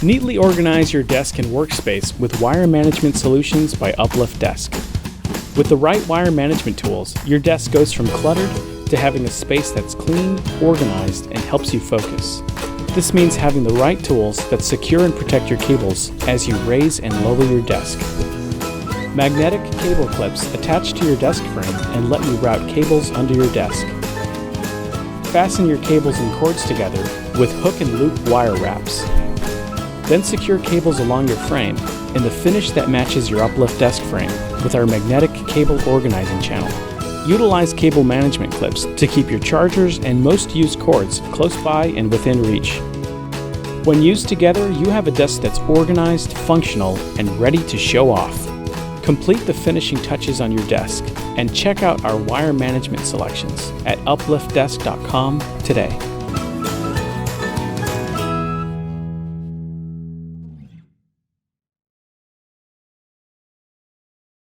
Neatly organize your desk and workspace with wire management solutions by UPLIFT Desk. With the right wire management tools, your desk goes from cluttered to having a space that's clean, organized, and helps you focus. This means having the right tools that secure and protect your cables as you raise and lower your desk. Magnetic cable clips attach to your desk frame and let you route cables under your desk. Fasten your cables and cords together with hook and loop wire wraps. Then secure cables along your frame in the finish that matches your UPLIFT desk frame with our magnetic cable organizing channel. Utilize cable management clips to keep your chargers and most used cords close by and within reach. When used together, you have a desk that's organized, functional, and ready to show off. Complete the finishing touches on your desk and check out our wire management selections at upliftdesk.com today.